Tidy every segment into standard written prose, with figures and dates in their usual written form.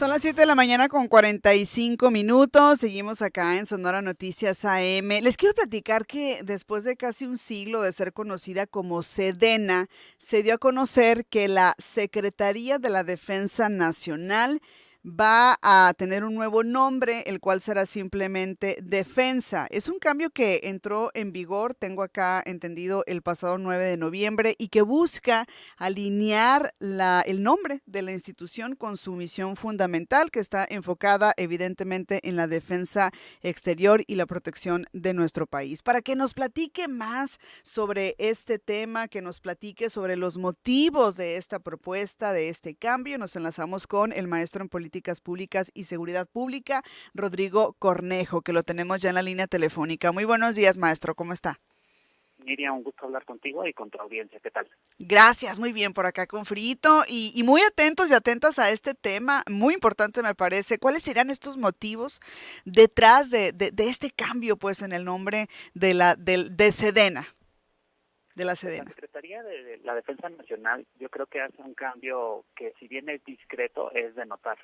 Son las 7 de la mañana con 45 minutos. Seguimos acá en Sonora Noticias AM. Les quiero platicar que después de casi un siglo de ser conocida como Sedena, se dio a conocer que la Secretaría de la Defensa Nacional va a tener un nuevo nombre, el cual será simplemente Defensa. Es un cambio que entró en vigor, tengo acá entendido, el pasado 9 de noviembre y que busca alinear el nombre de la institución con su misión fundamental, que está enfocada evidentemente en la defensa exterior y la protección de nuestro país. Para que nos platique más sobre este tema, que nos platique sobre los motivos de esta propuesta, de este cambio, nos enlazamos con el maestro en Políticas Públicas y Seguridad Pública, Rodrigo Cornejo, que lo tenemos ya en la línea telefónica. Muy buenos días, maestro, ¿cómo está? Miriam, un gusto hablar contigo y con tu audiencia. ¿Qué tal? Gracias, muy bien, por acá con frito y muy atentos y atentas a este tema, muy importante me parece. ¿Cuáles serían estos motivos detrás de este cambio, pues, en el nombre de Sedena, de la Pues la Sedena? Secretaría de la Defensa Nacional yo creo que hace un cambio que, si bien es discreto, es de notar.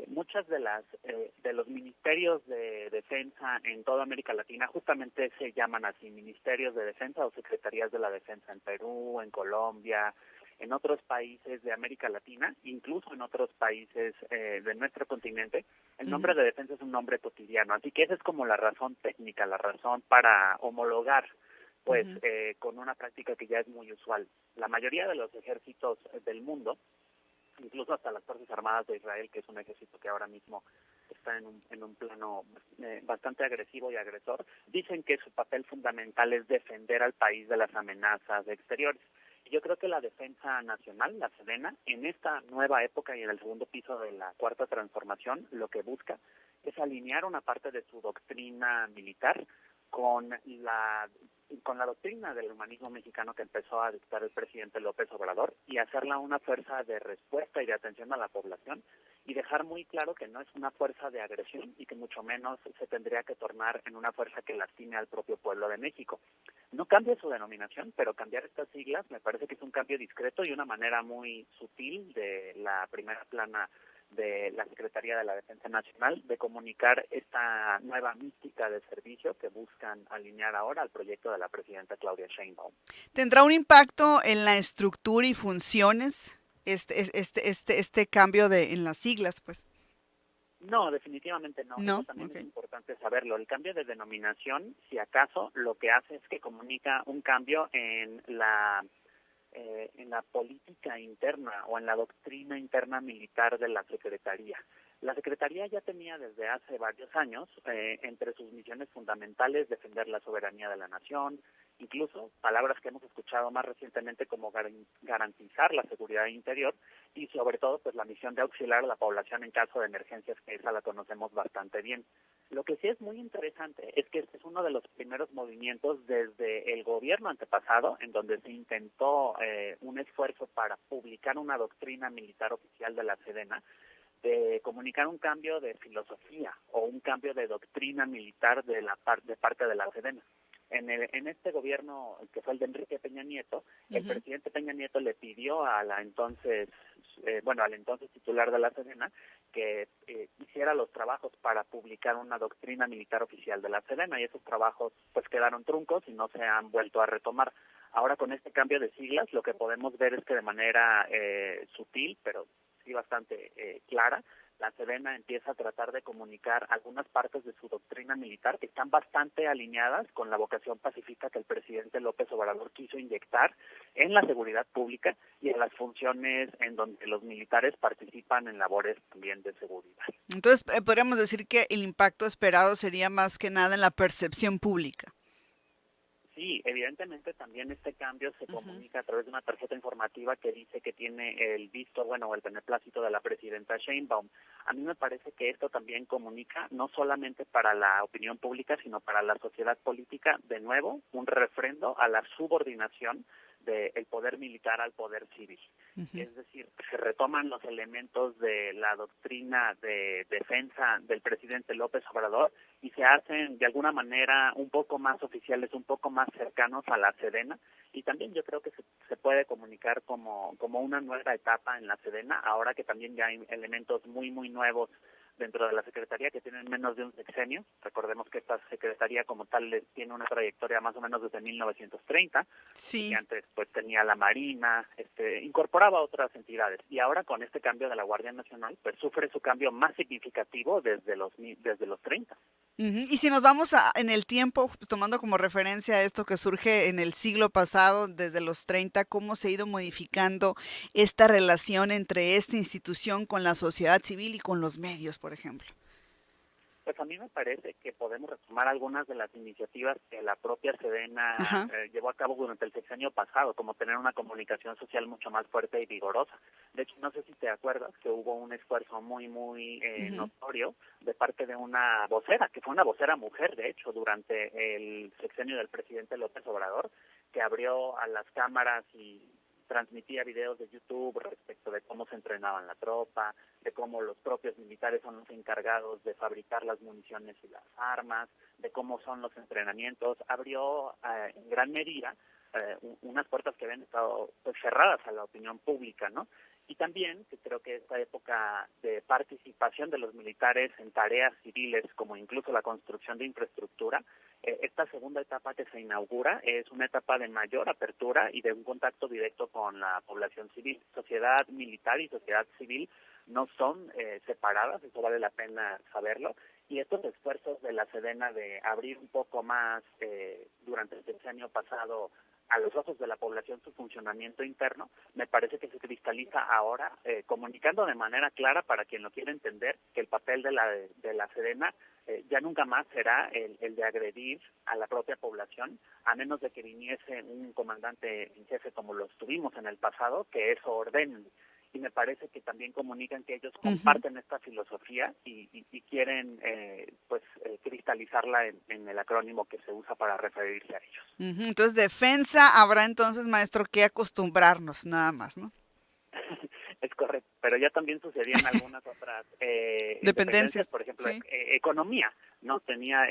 Muchas de los ministerios de defensa en toda América Latina justamente se llaman así, ministerios de defensa o secretarías de la defensa, en Perú, en Colombia, en otros países de América Latina, incluso en otros países de nuestro continente. El Ujú, nombre de defensa es un nombre cotidiano, así que esa es como la razón técnica, la razón para homologar pues ujú, con una práctica que ya es muy usual. La mayoría de los ejércitos del mundo, incluso hasta las Fuerzas Armadas de Israel, que es un ejército que ahora mismo está en un plano bastante agresivo y agresor, dicen que su papel fundamental es defender al país de las amenazas exteriores. Y yo creo que la defensa nacional, la Sedena, en esta nueva época y en el segundo piso de la cuarta transformación, lo que busca es alinear una parte de su doctrina militar con la doctrina del humanismo mexicano que empezó a dictar el presidente López Obrador y hacerla una fuerza de respuesta y de atención a la población y dejar muy claro que no es una fuerza de agresión y que mucho menos se tendría que tornar en una fuerza que lastime al propio pueblo de México. No cambia su denominación, pero cambiar estas siglas me parece que es un cambio discreto y una manera muy sutil de la primera plana de la Secretaría de la Defensa Nacional de comunicar esta nueva mística de servicio que buscan alinear ahora al proyecto de la presidenta Claudia Sheinbaum. ¿Tendrá un impacto en la estructura y funciones este cambio en las siglas, pues? No, definitivamente no. Eso No, también ok. es importante saberlo. El cambio de denominación, si acaso, lo que hace es que comunica un cambio en la política interna o en la doctrina interna militar de la Secretaría. La Secretaría ya tenía desde hace varios años entre sus misiones fundamentales defender la soberanía de la nación, incluso palabras que hemos escuchado más recientemente como garantizar la seguridad interior y sobre todo pues la misión de auxiliar a la población en caso de emergencias, que esa la conocemos bastante bien. Lo que sí es muy interesante es que este es uno de los primeros movimientos desde el gobierno antepasado en donde se intentó un esfuerzo para publicar una doctrina militar oficial de la Sedena, de comunicar un cambio de filosofía o un cambio de doctrina militar de parte de la Sedena. En este gobierno, que fue el de Enrique Peña Nieto, el Ujú. presidente Peña Nieto le pidió a la entonces, al entonces titular de la Sedena que hiciera los trabajos para publicar una doctrina militar oficial de la Sedena, y esos trabajos pues quedaron truncos y no se han vuelto a retomar. Ahora, con este cambio de siglas, lo que podemos ver es que de manera sutil, pero sí bastante clara, la Sedena empieza a tratar de comunicar algunas partes de su doctrina militar que están bastante alineadas con la vocación pacífica que el presidente López Obrador quiso inyectar en la seguridad pública y en las funciones en donde los militares participan en labores también de seguridad. Entonces, podríamos decir que el impacto esperado sería más que nada en la percepción pública. Sí, evidentemente también este cambio se Ujú. comunica a través de una tarjeta informativa que dice que tiene el visto bueno o el beneplácito de la presidenta Sheinbaum. A mí me parece que esto también comunica no solamente para la opinión pública, sino para la sociedad política, de nuevo, un refrendo a la subordinación del poder militar al poder civil. Uh-huh. Es decir, se retoman los elementos de la doctrina de defensa del presidente López Obrador y se hacen de alguna manera un poco más oficiales, un poco más cercanos a la Sedena, y también yo creo que se puede comunicar como una nueva etapa en la Sedena, ahora que también ya hay elementos muy, muy nuevos dentro de la Secretaría que tienen menos de un sexenio. Recordemos que esta Secretaría como tal tiene una trayectoria más o menos desde 1930, sí. y antes pues tenía la Marina, incorporaba otras entidades, y ahora con este cambio de la Guardia Nacional pues sufre su cambio más significativo desde los 30. Uh-huh. Y si nos vamos en el tiempo, pues, tomando como referencia esto que surge en el siglo pasado, desde los 30, ¿cómo se ha ido modificando esta relación entre esta institución con la sociedad civil y con los medios, por ejemplo? Pues a mí me parece que podemos retomar algunas de las iniciativas que la propia Sedena llevó a cabo durante el sexenio pasado, como tener una comunicación social mucho más fuerte y vigorosa. De hecho, no sé si te acuerdas que hubo un esfuerzo muy, muy notorio de parte de una vocera, que fue una vocera mujer, de hecho, durante el sexenio del presidente López Obrador, que abrió a las cámaras y transmitía videos de YouTube respecto de cómo se entrenaban la tropa, de cómo los propios militares son los encargados de fabricar las municiones y las armas, de cómo son los entrenamientos. Abrió en gran medida unas puertas que habían estado pues, cerradas a la opinión pública, ¿no? Y también que creo que esta época de participación de los militares en tareas civiles, como incluso la construcción de infraestructura, esta segunda etapa que se inaugura es una etapa de mayor apertura y de un contacto directo con la población civil. Sociedad militar y sociedad civil no son separadas, eso vale la pena saberlo, y estos esfuerzos de la Sedena de abrir un poco más durante el sexenio pasado a los ojos de la población su funcionamiento interno, me parece que se cristaliza ahora, comunicando de manera clara para quien lo quiera entender que el papel de la Sedena ya nunca más será el de agredir a la propia población, a menos de que viniese un comandante en jefe como los tuvimos en el pasado, que eso ordene. Y me parece que también comunican que ellos comparten esta filosofía y quieren cristalizarla en el acrónimo que se usa para referirse a ellos. Uh-huh. Entonces, defensa, habrá entonces, maestro, que acostumbrarnos, nada más, ¿no? Es correcto, pero ya también sucedían algunas otras dependencias, por ejemplo, sí. Economía, ¿no? Tenía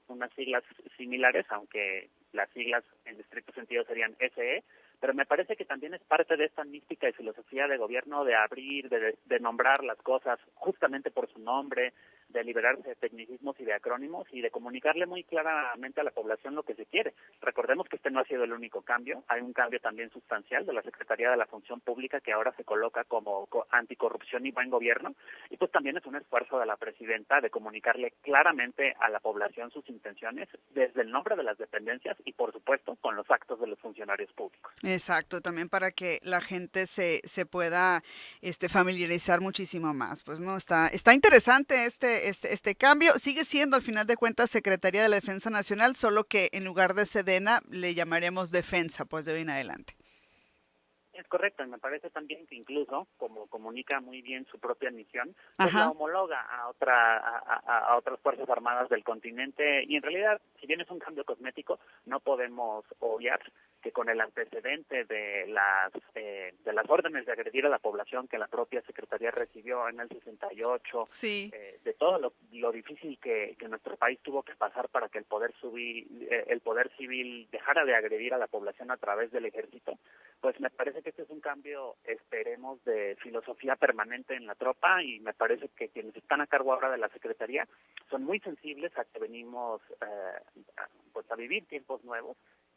unas siglas similares, aunque las siglas en estricto sentido serían SE, pero me parece que también es parte de esta mística y filosofía de gobierno de abrir, de nombrar las cosas justamente por su nombre, de liberarse de tecnicismos y de acrónimos y de comunicarle muy claramente a la población lo que se quiere. Recordemos que este no ha sido el único cambio, hay un cambio también sustancial de la Secretaría de la Función Pública que ahora se coloca como anticorrupción y buen gobierno, y pues también es un esfuerzo de la presidenta de comunicarle claramente a la población sus intenciones desde el nombre de las dependencias y por supuesto con los actos de los funcionarios públicos. Exacto, también para que la gente se pueda familiarizar muchísimo más. Pues no, está interesante este cambio. Sigue siendo al final de cuentas Secretaría de la Defensa Nacional, solo que en lugar de Sedena le llamaremos Defensa, pues de hoy en adelante. Es correcto, y me parece también que incluso, como comunica muy bien su propia misión, pues Ajá. la homologa a otras Fuerzas Armadas del continente, y en realidad, si bien es un cambio cosmético, no podemos obviar que con el antecedente de las órdenes de agredir a la población que la propia Secretaría recibió en el 68, sí. De todo lo difícil que nuestro país tuvo que pasar para que el poder civil dejara de agredir a la población a través del ejército, pues me parece que este es un cambio, esperemos, de filosofía permanente en la tropa, y me parece que quienes están a cargo ahora de la Secretaría son muy sensibles a que venimos a vivir tiempos nuevos,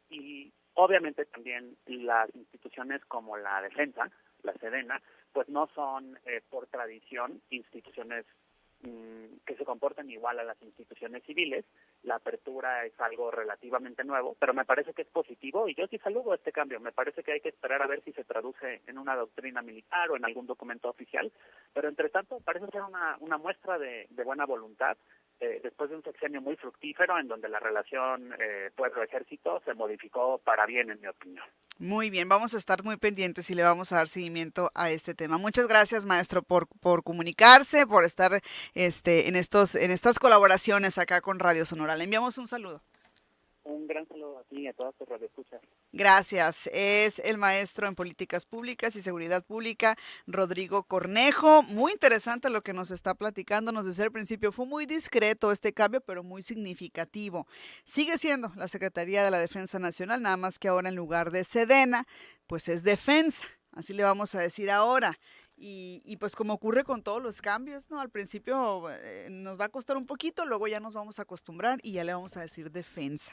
y obviamente también las instituciones como la Defensa, la Sedena, pues no son por tradición instituciones que se comporten igual a las instituciones civiles. La apertura es algo relativamente nuevo, pero me parece que es positivo y yo sí saludo este cambio. Me parece que hay que esperar a ver si se traduce en una doctrina militar o en algún documento oficial, pero entre tanto parece ser una muestra de buena voluntad después de un sexenio muy fructífero en donde la relación pueblo-ejército se modificó para bien, en mi opinión. Muy bien, vamos a estar muy pendientes y le vamos a dar seguimiento a este tema. Muchas gracias, maestro, por comunicarse, por estar en estas colaboraciones acá con Radio Sonora. Le enviamos un saludo. Un gran saludo a ti y a todas tus radioescuchas. Gracias. Es el maestro en políticas públicas y seguridad pública, Rodrigo Cornejo. Muy interesante lo que nos está platicando. Nos decía al principio, fue muy discreto este cambio, pero muy significativo. Sigue siendo la Secretaría de la Defensa Nacional, nada más que ahora en lugar de Sedena, pues es Defensa. Así le vamos a decir ahora. Y pues como ocurre con todos los cambios, ¿no? Al principio nos va a costar un poquito, luego ya nos vamos a acostumbrar y ya le vamos a decir defensa.